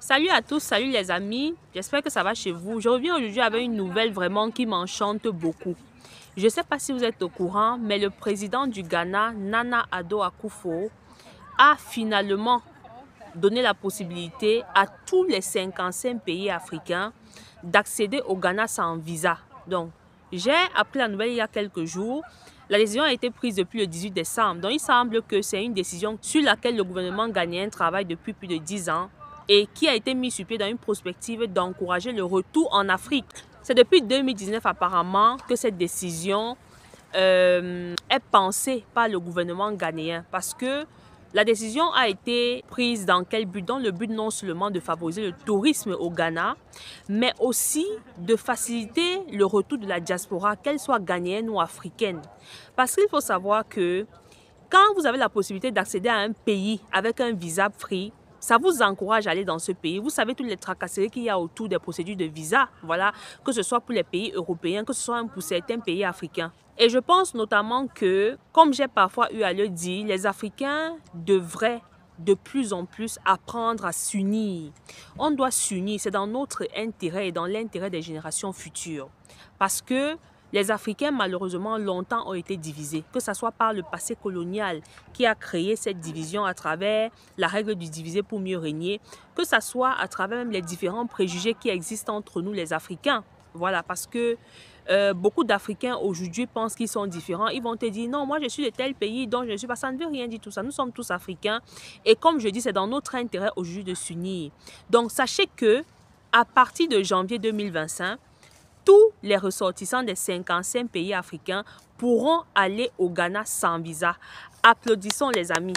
Salut à tous, salut les amis, j'espère que ça va chez vous. Je reviens aujourd'hui avec une nouvelle vraiment qui m'enchante beaucoup. Je ne sais pas si vous êtes au courant, mais le président du Ghana, Nana Addo Akufo, a finalement donné la possibilité à tous les 55 pays africains d'accéder au Ghana sans visa. Donc, j'ai appris la nouvelle il y a quelques jours. La décision a été prise depuis le 18 décembre. Donc, il semble que c'est une décision sur laquelle le gouvernement ghanéen travaille depuis plus de 10 ans et qui a été mise sur pied dans une perspective d'encourager le retour en Afrique. C'est depuis 2019 apparemment que cette décision est pensée par le gouvernement ghanéen parce que la décision a été prise dans quel but? Dans le but non seulement de favoriser le tourisme au Ghana, mais aussi de faciliter le retour de la diaspora, qu'elle soit ghanéenne ou africaine. Parce qu'il faut savoir que quand vous avez la possibilité d'accéder à un pays avec un visa free, ça vous encourage à aller dans ce pays. Vous savez toutes les tracasseries qu'il y a autour des procédures de visa, voilà, que ce soit pour les pays européens, que ce soit pour certains pays africains. Et je pense notamment que, comme j'ai parfois eu à le dire, les Africains devraient de plus en plus apprendre à s'unir. On doit s'unir, c'est dans notre intérêt et dans l'intérêt des générations futures. Parce que les Africains, malheureusement, longtemps ont été divisés, que ce soit par le passé colonial qui a créé cette division à travers la règle du diviser pour mieux régner, que ce soit à travers même les différents préjugés qui existent entre nous les Africains. Voilà, parce que beaucoup d'Africains aujourd'hui pensent qu'ils sont différents. Ils vont te dire, non, moi je suis de tel pays, donc je ne suis pas. Ça ne veut rien dire tout ça. Nous sommes tous Africains. Et comme je dis, c'est dans notre intérêt aujourd'hui de s'unir. Donc, sachez que à partir de janvier 2025, tous les ressortissants des 55 pays africains pourront aller au Ghana sans visa. Applaudissons les amis.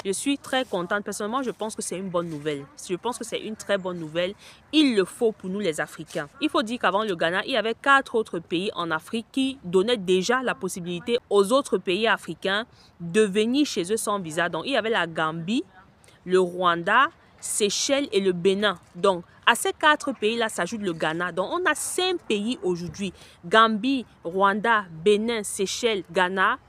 Je suis très contente. Personnellement, je pense que c'est une bonne nouvelle. Je pense que c'est une très bonne nouvelle. Il le faut pour nous les Africains. Il faut dire qu'avant le Ghana, il y avait 4 autres pays en Afrique qui donnaient déjà la possibilité aux autres pays africains de venir chez eux sans visa. Donc, il y avait la Gambie, le Rwanda, Seychelles et le Bénin. Donc, à ces 4 pays-là s'ajoute le Ghana. Donc, on a 5 pays aujourd'hui. Gambie, Rwanda, Bénin, Seychelles, Ghana.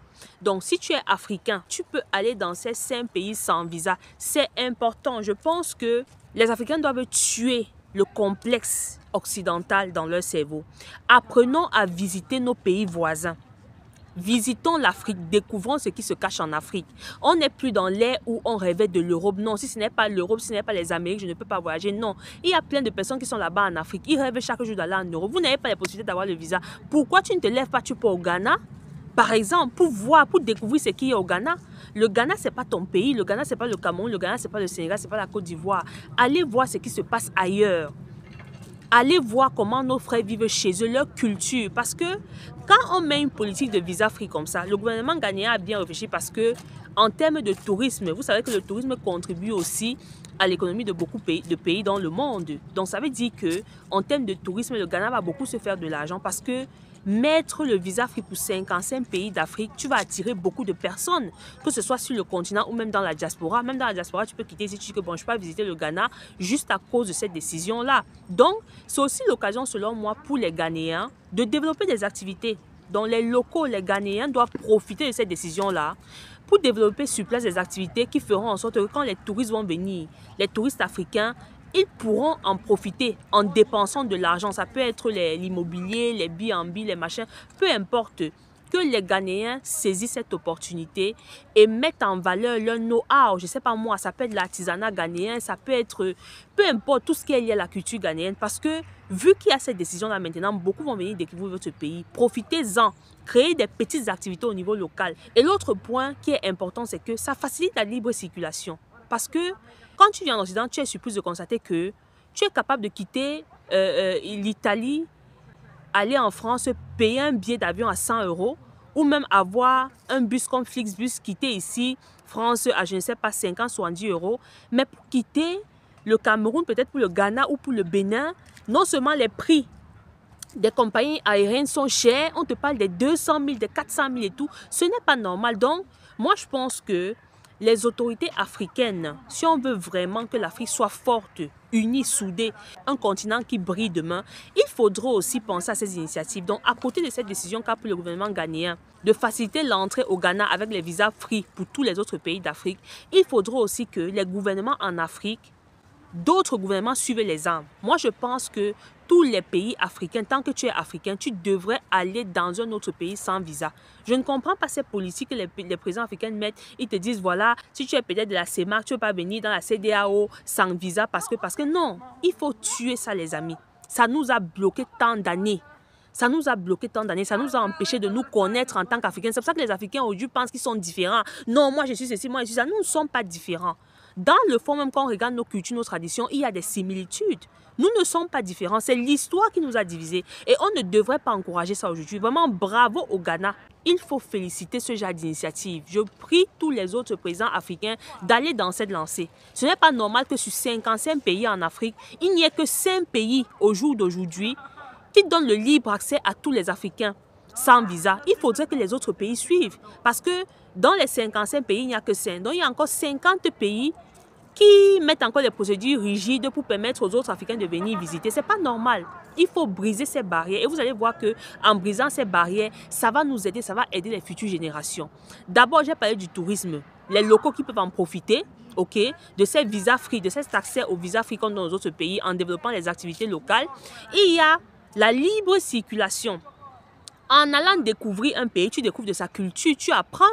Donc, si tu es africain, tu peux aller dans ces 5 pays sans visa. C'est important. Je pense que les Africains doivent tuer le complexe occidental dans leur cerveau. Apprenons à visiter nos pays voisins. Visitons l'Afrique, découvrons ce qui se cache en Afrique. On n'est plus dans l'ère où on rêvait de l'Europe. Non, si ce n'est pas l'Europe, si ce n'est pas les Amériques, je ne peux pas voyager. Non, il y a plein de personnes qui sont là-bas en Afrique. Ils rêvent chaque jour d'aller en Europe. Vous n'avez pas la possibilité d'avoir le visa. Pourquoi tu ne te lèves pas, tu peux au Ghana? Par exemple, pour voir, pour découvrir ce qu'il y a au Ghana. Le Ghana, ce n'est pas ton pays. Le Ghana, ce n'est pas le Cameroun. Le Ghana, ce n'est pas le Sénégal. Ce n'est pas la Côte d'Ivoire. Allez voir ce qui se passe ailleurs. Allez voir comment nos frères vivent chez eux, leur culture. Parce que quand on met une politique de visa free comme ça, le gouvernement ghanéen a bien réfléchi parce que en termes de tourisme, vous savez que le tourisme contribue aussi à l'économie de beaucoup de pays dans le monde. Donc ça veut dire que en termes de tourisme, le Ghana va beaucoup se faire de l'argent parce que mettre le visa free pour 55 pays d'Afrique, tu vas attirer beaucoup de personnes, que ce soit sur le continent ou même dans la diaspora. Même dans la diaspora, tu peux quitter ici, tu dis que bon, je ne peux pas visiter le Ghana juste à cause de cette décision-là. Donc, c'est aussi l'occasion, selon moi, pour les Ghanéens de développer des activités. Donc, les locaux, les Ghanéens doivent profiter de cette décision-là pour développer sur place des activités qui feront en sorte que quand les touristes vont venir, les touristes africains, ils pourront en profiter en dépensant de l'argent. Ça peut être l'immobilier, les B&B, les machins, peu importe. Que les Ghanéens saisissent cette opportunité et mettent en valeur leur know-how. Je ne sais pas moi, ça peut être l'artisanat ghanéen, ça peut être, peu importe, tout ce qui est lié à la culture ghanéenne. Parce que vu qu'il y a cette décision-là maintenant, beaucoup vont venir découvrir votre pays. Profitez-en, créez des petites activités au niveau local. Et l'autre point qui est important, c'est que ça facilite la libre circulation. Parce que quand tu viens en Occident, tu es surpris de constater que tu es capable de quitter l'Italie, aller en France, payer un billet d'avion à 100 € ou même avoir un bus comme Flixbus, quitter ici, France, à je ne sais pas, 50, 70 €. Mais pour quitter le Cameroun, peut-être pour le Ghana ou pour le Bénin, non seulement les prix des compagnies aériennes sont chers, on te parle des 200 000, des 400 000 et tout. Ce n'est pas normal. Donc, moi, je pense que les autorités africaines, si on veut vraiment que l'Afrique soit forte, unie, soudée, un continent qui brille demain, il faudra aussi penser à ces initiatives. Donc, à côté de cette décision qu'a pris le gouvernement ghanéen de faciliter l'entrée au Ghana avec les visas free pour tous les autres pays d'Afrique, il faudra aussi que les gouvernements en Afrique d'autres gouvernements suivent les armes. Moi, je pense que tous les pays africains, tant que tu es africain, tu devrais aller dans un autre pays sans visa. Je ne comprends pas ces politiques que les présidents africains mettent. Ils te disent, voilà, si tu es peut-être de la CEMAC, tu ne peux pas venir dans la CEDEAO sans visa parce que non, il faut tuer ça, les amis. Ça nous a bloqué tant d'années. Ça nous a bloqué tant d'années, ça nous a empêché de nous connaître en tant qu'Africains. C'est pour ça que les Africains aujourd'hui pensent qu'ils sont différents. Non, moi je suis ceci, moi je suis ça. Nous ne sommes pas différents. Dans le fond, même quand on regarde nos cultures, nos traditions, il y a des similitudes. Nous ne sommes pas différents. C'est l'histoire qui nous a divisés. Et on ne devrait pas encourager ça aujourd'hui. Vraiment, bravo au Ghana. Il faut féliciter ce genre d'initiative. Je prie tous les autres présidents africains d'aller dans cette lancée. Ce n'est pas normal que sur 55 pays en Afrique, il n'y ait que 5 pays au jour d'aujourd'hui qui donne le libre accès à tous les Africains sans visa. Il faudrait que les autres pays suivent. Parce que dans les 55 pays, il n'y a que 5. Donc il y a encore 50 pays qui mettent encore des procédures rigides pour permettre aux autres Africains de venir visiter. Ce n'est pas normal. Il faut briser ces barrières. Et vous allez voir qu'en brisant ces barrières, ça va nous aider, ça va aider les futures générations. D'abord, j'ai parlé du tourisme. Les locaux qui peuvent en profiter, ok, de ces visas free, de cet accès aux visas free comme dans les autres pays en développant les activités locales. Et il y a la libre circulation. En allant découvrir un pays, tu découvres de sa culture, tu apprends.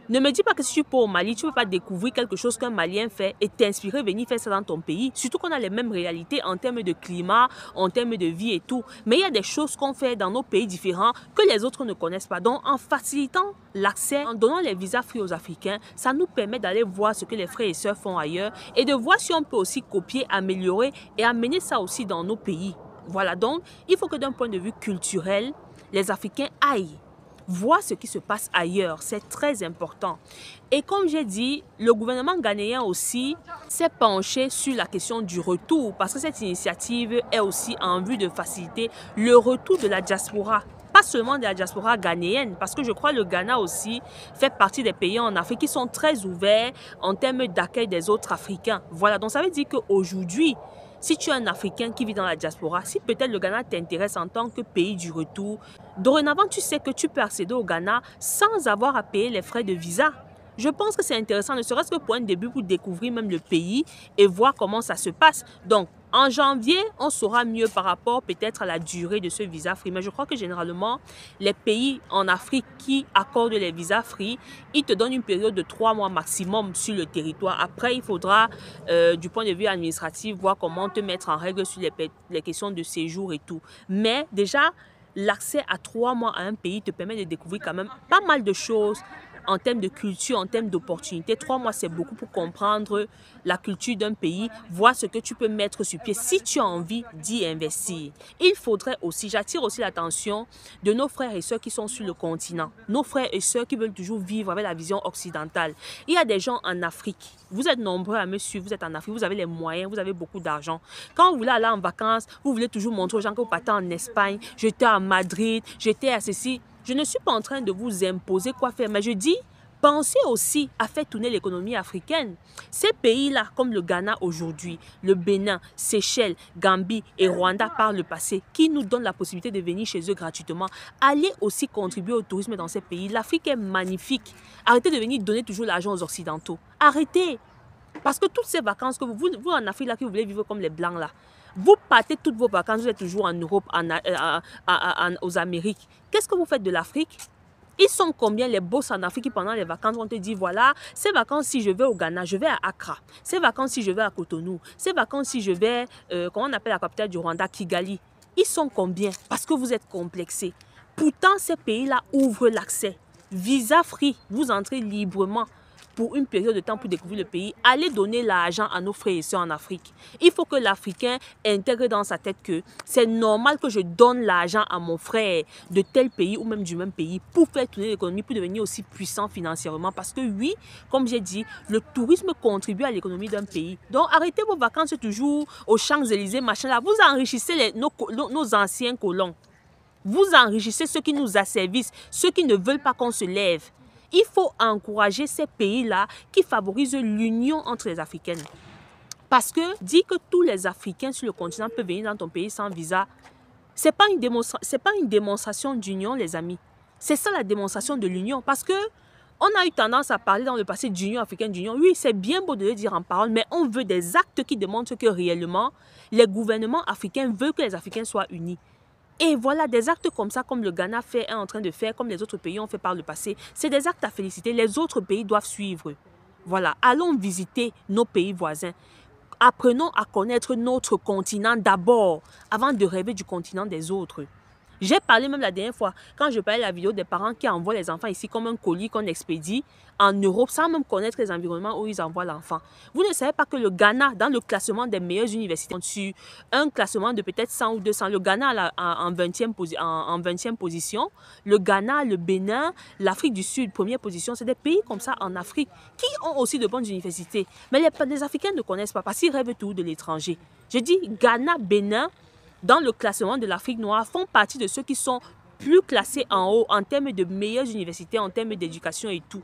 Ne me dis pas que si tu pars au Mali, tu ne peux pas découvrir quelque chose qu'un Malien fait et t'inspirer, venir faire ça dans ton pays. Surtout qu'on a les mêmes réalités en termes de climat, en termes de vie et tout. Mais il y a des choses qu'on fait dans nos pays différents que les autres ne connaissent pas. Donc, en facilitant l'accès, en donnant les visas free aux Africains, ça nous permet d'aller voir ce que les frères et sœurs font ailleurs et de voir si on peut aussi copier, améliorer et amener ça aussi dans nos pays. Voilà, donc, il faut que d'un point de vue culturel, les Africains aillent voir ce qui se passe ailleurs. C'est très important. Et comme j'ai dit, le gouvernement ghanéen aussi s'est penché sur la question du retour parce que cette initiative est aussi en vue de faciliter le retour de la diaspora. Pas seulement de la diaspora ghanéenne, parce que je crois que le Ghana aussi fait partie des pays en Afrique qui sont très ouverts en termes d'accueil des autres Africains. Voilà, donc ça veut dire qu'aujourd'hui, si tu es un Africain qui vit dans la diaspora, si peut-être le Ghana t'intéresse en tant que pays du retour, dorénavant, tu sais que tu peux accéder au Ghana sans avoir à payer les frais de visa. Je pense que c'est intéressant, ne serait-ce que pour un début, pour découvrir même le pays et voir comment ça se passe. Donc, en janvier, on saura mieux par rapport peut-être à la durée de ce visa free. Mais je crois que généralement, les pays en Afrique qui accordent les visas free, ils te donnent une période de 3 mois maximum sur le territoire. Après, il faudra, du point de vue administratif, voir comment te mettre en règle sur les questions de séjour et tout. Mais déjà, l'accès à 3 mois à un pays te permet de découvrir quand même pas mal de choses en termes de culture, en termes d'opportunités. 3 mois, c'est beaucoup pour comprendre la culture d'un pays, voir ce que tu peux mettre sur pied si tu as envie d'y investir. Il faudrait aussi, j'attire aussi l'attention de nos frères et sœurs qui sont sur le continent, nos frères et sœurs qui veulent toujours vivre avec la vision occidentale. Il y a des gens en Afrique, vous êtes nombreux à me suivre, vous êtes en Afrique, vous avez les moyens, vous avez beaucoup d'argent. Quand vous voulez aller en vacances, vous voulez toujours montrer aux gens que vous partez en Espagne, j'étais à Madrid, j'étais à ceci. Je ne suis pas en train de vous imposer quoi faire, mais je dis, pensez aussi à faire tourner l'économie africaine. Ces pays-là, comme le Ghana aujourd'hui, le Bénin, Seychelles, Gambie et Rwanda par le passé, qui nous donnent la possibilité de venir chez eux gratuitement, allez aussi contribuer au tourisme dans ces pays. L'Afrique est magnifique. Arrêtez de venir donner toujours l'argent aux Occidentaux. Arrêtez. Parce que toutes ces vacances que vous en Afrique, là, qui voulez vivre comme les Blancs, là, vous partez toutes vos vacances, vous êtes toujours en Europe, aux Amériques. Qu'est-ce que vous faites de l'Afrique? Ils sont combien les boss en Afrique qui pendant les vacances vont te dire, voilà, ces vacances si je vais au Ghana, je vais à Accra. Ces vacances si je vais à Cotonou. Ces vacances si je vais, comment on appelle la capitale du Rwanda, Kigali. Ils sont combien? Parce que vous êtes complexés. Pourtant, ces pays-là ouvrent l'accès. Visa free, vous entrez librement pour une période de temps pour découvrir le pays. Allez donner l'argent à nos frères et sœurs en Afrique. Il faut que l'Africain intègre dans sa tête que c'est normal que je donne l'argent à mon frère de tel pays ou même du même pays pour faire tourner l'économie, pour devenir aussi puissant financièrement. Parce que oui, comme j'ai dit, le tourisme contribue à l'économie d'un pays. Donc arrêtez vos vacances toujours aux Champs-Élysées, machin là. Vous enrichissez nos anciens colons. Vous enrichissez ceux qui nous asservissent, ceux qui ne veulent pas qu'on se lève. Il faut encourager ces pays-là qui favorisent l'union entre les Africaines. Parce que dire que tous les Africains sur le continent peuvent venir dans ton pays sans visa, ce n'est pas une démonstration d'union, les amis. C'est ça la démonstration de l'union. Parce que On a eu tendance à parler dans le passé d'Union africaine, d'Union. Oui, c'est bien beau de le dire en parole, mais on veut des actes qui démontrent que réellement, les gouvernements africains veulent que les Africains soient unis. Et voilà, des actes comme ça, comme le Ghana est en train de faire, comme les autres pays ont fait par le passé, c'est des actes à féliciter. Les autres pays doivent suivre. Voilà, allons visiter nos pays voisins. Apprenons à connaître notre continent d'abord, avant de rêver du continent des autres. J'ai parlé même la dernière fois, quand je parlais de la vidéo des parents qui envoient les enfants ici comme un colis qu'on expédie en Europe sans même connaître les environnements où ils envoient l'enfant. Vous ne savez pas que le Ghana, dans le classement des meilleures universités, sur un classement de peut-être 100 ou 200, le Ghana en 20e position, le Ghana, le Bénin, l'Afrique du Sud, première position, c'est des pays comme ça en Afrique qui ont aussi de bonnes universités. Mais les Africains ne connaissent pas parce qu'ils rêvent tout de l'étranger. Je dis Ghana, Bénin, dans le classement de l'Afrique noire, font partie de ceux qui sont plus classés en haut en termes de meilleures universités, en termes d'éducation et tout.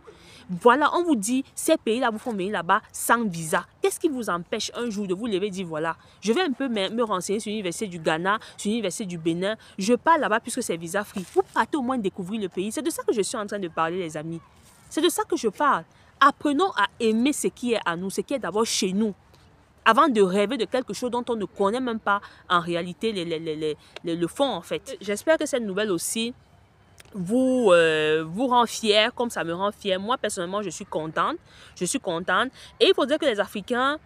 Voilà, on vous dit, ces pays-là vous font venir là-bas sans visa. Qu'est-ce qui vous empêche un jour de vous lever et dire, voilà, je vais un peu me renseigner sur l'université du Ghana, sur l'université du Bénin, je pars là-bas puisque c'est visa free. Vous partez au moins découvrir le pays. C'est de ça que je suis en train de parler, les amis. C'est de ça que je parle. Apprenons à aimer ce qui est à nous, ce qui est d'abord chez nous, avant de rêver de quelque chose dont on ne connaît même pas en réalité le fond en fait. J'espère que cette nouvelle aussi vous rend fier comme ça me rend fier. Moi personnellement je suis contente. Et il faut dire que les Africains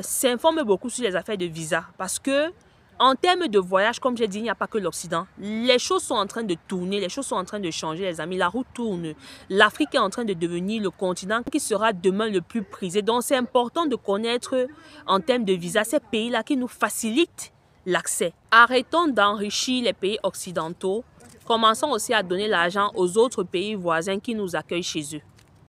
s'informent beaucoup sur les affaires de visa parce que en termes de voyage, comme j'ai dit, il n'y a pas que l'Occident. Les choses sont en train de tourner, les choses sont en train de changer, les amis. La roue tourne. L'Afrique est en train de devenir le continent qui sera demain le plus prisé. Donc, c'est important de connaître, en termes de visa, ces pays-là qui nous facilitent l'accès. Arrêtons d'enrichir les pays occidentaux. Commençons aussi à donner l'argent aux autres pays voisins qui nous accueillent chez eux.